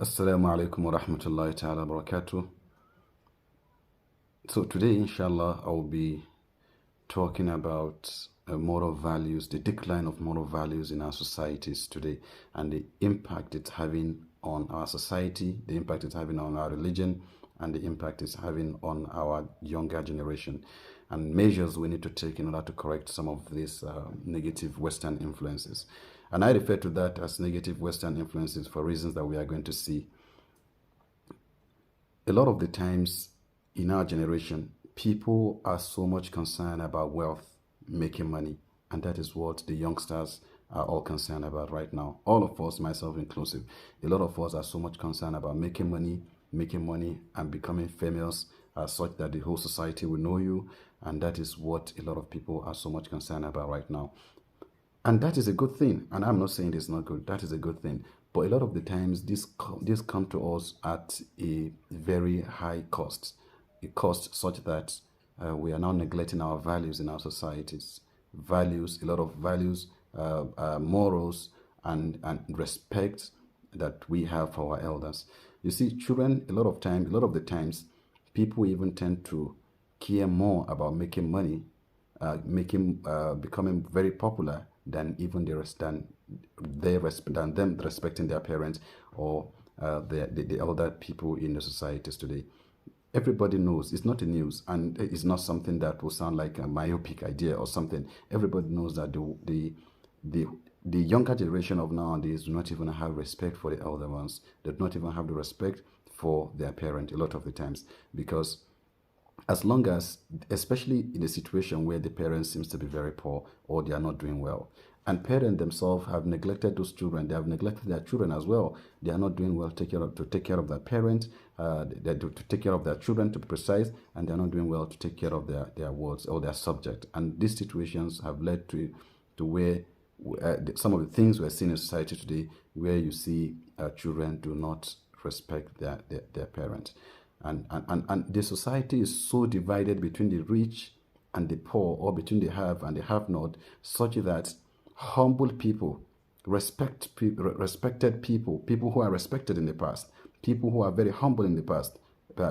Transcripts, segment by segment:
Assalamu alaikum wa rahmatullahi ta'ala wa barakatuh. So today, inshallah, I'll be talking about moral values, the decline of moral values in our societies today, and the impact it's having on our society, the impact it's having on our religion, and the impact it's having on our younger generation, and measures we need to take in order to correct some of these negative Western influences. And I refer to that as negative Western influences for reasons that we are going to see. A lot of the times in our generation, people are so much concerned about wealth, making money, and that is what the youngsters are all concerned about right now. All of us, myself inclusive, a lot of us are so much concerned about making money, and becoming famous such that the whole society will know you, and that is what a lot of people are so much concerned about right now. And that is a good thing. And I'm not saying it's not good. That is a good thing. But a lot of the times, this come to us at a very high cost. A cost such that we are now neglecting our values in our societies. Values, a lot of values, morals, and respect that we have for our elders. You see, children, a lot of the times, people even tend to care more about making money, becoming very popular than even than them respecting their parents or the elder people in the societies today. Everybody knows it's not a news, and it's not something that will sound like a myopic idea or something. Everybody knows that the the younger generation of nowadays do not even have respect for the elder ones. They do not even have the respect for their parent a lot of the times, because as long as, especially in a situation where the parent seems to be very poor or they are not doing well, and parents themselves have neglected those children, they have neglected their children as well. They are not doing well to take care of their parent, to take care of their children, to be precise, and they are not doing well to take care of their wards or their subject. And these situations have led to where some of the things we're seeing in society today, where you see children do not respect their parents. And the society is so divided between the rich and the poor, or between the have and the have not, such that humble people, respected people who are respected in the past, people who are very humble in the past,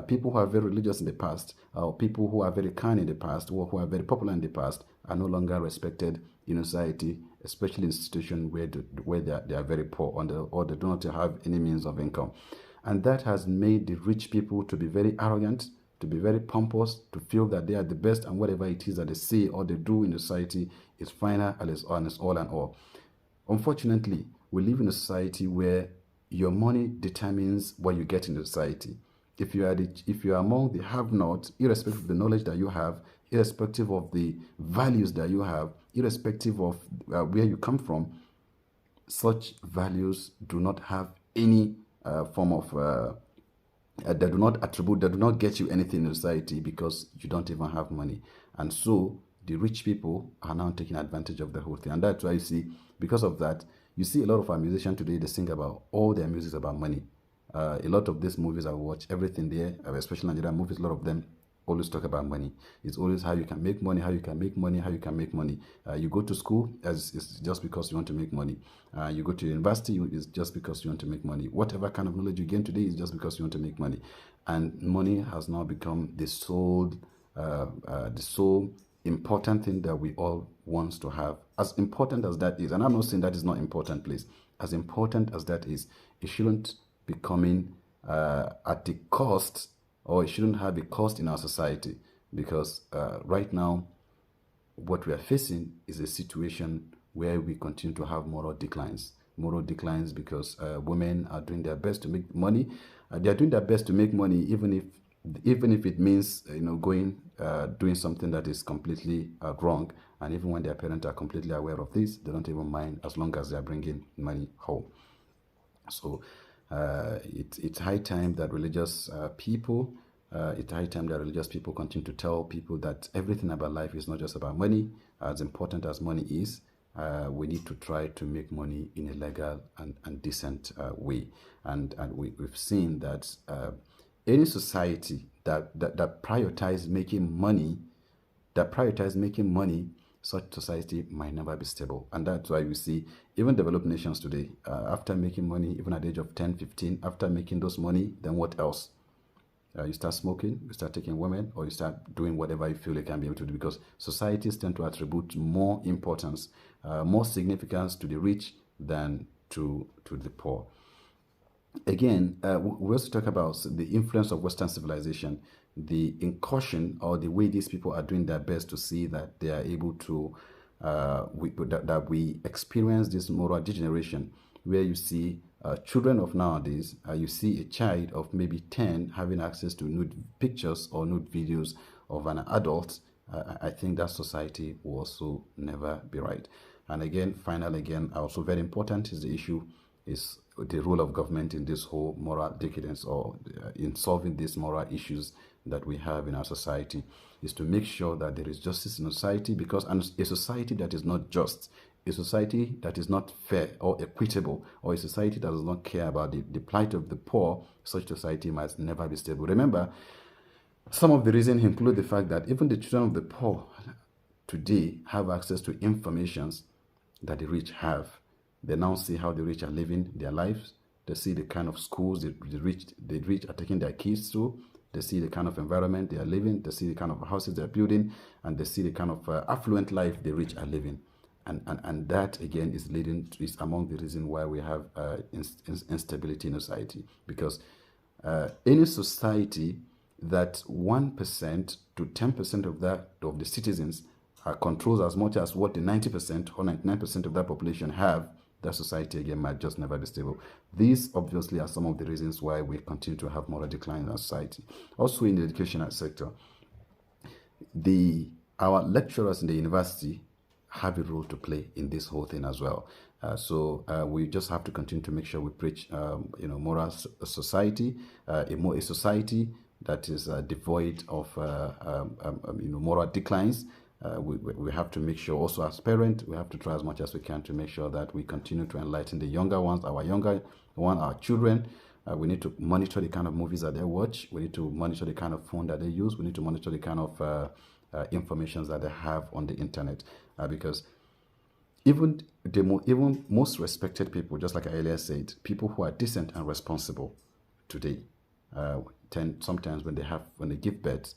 people who are very religious in the past, or people who are very kind in the past, or who are very popular in the past, are no longer respected in society, especially in situations where they are very poor, or they do not have any means of income. And that has made the rich people to be very arrogant, to be very pompous, to feel that they are the best, and whatever it is that they say or they do in society is final and is all and all. Unfortunately, we live in a society where your money determines what you get in the society. If you are among the have-not, irrespective of the knowledge that you have, irrespective of the values that you have, irrespective of where you come from, such values do not have any form of they do not get you anything in society, because you don't even have money. And so the rich people are now taking advantage of the whole thing. And that's why you see, because of that, you see a lot of our musicians today, they sing about, all their music about money. A lot of these movies I watch, everything there, especially Nigerian movies, a lot of them always talk about money. It's always how you can make money, how you can make money, how you can make money. You go to school, it's just because you want to make money. You go to university, it's just because you want to make money. Whatever kind of knowledge you gain today is just because you want to make money. And money has now become the sole important thing that we all want to have. As important as that is, and I'm not saying that is not important, please. As important as that is, it shouldn't be coming at the cost, or it shouldn't have a cost in our society, because right now what we are facing is a situation where we continue to have moral declines. Moral declines because women are doing their best to make money. They are doing their best to make money, even if it means doing something that is completely wrong. And even when their parents are completely aware of this, they don't even mind, as long as they are bringing money home. So it's high time that religious people continue to tell people that everything about life is not just about money. As important as money is, we need to try to make money in a legal and decent way. And we've seen that any society that prioritize making money, such society might never be stable. And that's why you see even developed nations today, after making money, even at the age of 10, 15, after making those money, then what else? You start smoking, you start taking women, or you start doing whatever you feel you can be able to do, because societies tend to attribute more importance, more significance to the rich than to the poor. Again, we also talk about the influence of Western civilization, the incursion, or the way these people are doing their best to see that they are able to, that we experience this moral degeneration, where you see children of nowadays, you see a child of maybe 10 having access to nude pictures or nude videos of an adult. I think that society will also never be right. And again, finally, again, also very important is the issue is the role of government in this whole moral decadence, or in solving these moral issues that we have in our society, is to make sure that there is justice in society, because a society that is not just, a society that is not fair or equitable, or a society that does not care about the plight of the poor, such society must never be stable. Remember, some of the reasons include the fact that even the children of the poor today have access to informations that the rich have. They now see how the rich are living their lives. They see the kind of schools the rich are taking their kids to. They see the kind of environment they are living. They see the kind of houses they are building, and they see the kind of affluent life the rich are living. And that again is among the reasons why we have instability in society, because any society that 1% to 10% of the citizens controls as much as what the 90% or 99% of that population have, that society again might just never be stable. These obviously are some of the reasons why we continue to have moral decline in our society. Also in the educational sector, our lecturers in the university have a role to play in this whole thing as well. So we just have to continue to make sure we preach, moral society, a society that is devoid of, moral declines. We have to make sure also as parents, we have to try as much as we can to make sure that we continue to enlighten the younger ones, our children. We need to monitor the kind of movies that they watch. We need to monitor the kind of phone that they use. We need to monitor the kind of information that they have on the internet, because even most respected people, just like I earlier said, people who are decent and responsible today, sometimes when they give birth,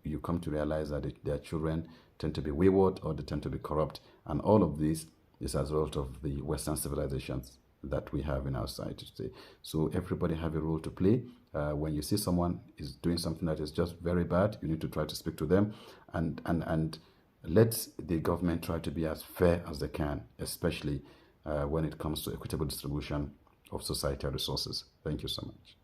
you come to realize that their children tend to be wayward, or they tend to be corrupt, and all of this is as a result of the Western civilizations that we have in our society today. So everybody have a role to play. When you see someone is doing something that is just very bad, you need to try to speak to them, and let the government try to be as fair as they can, especially when it comes to equitable distribution of societal resources. Thank you so much.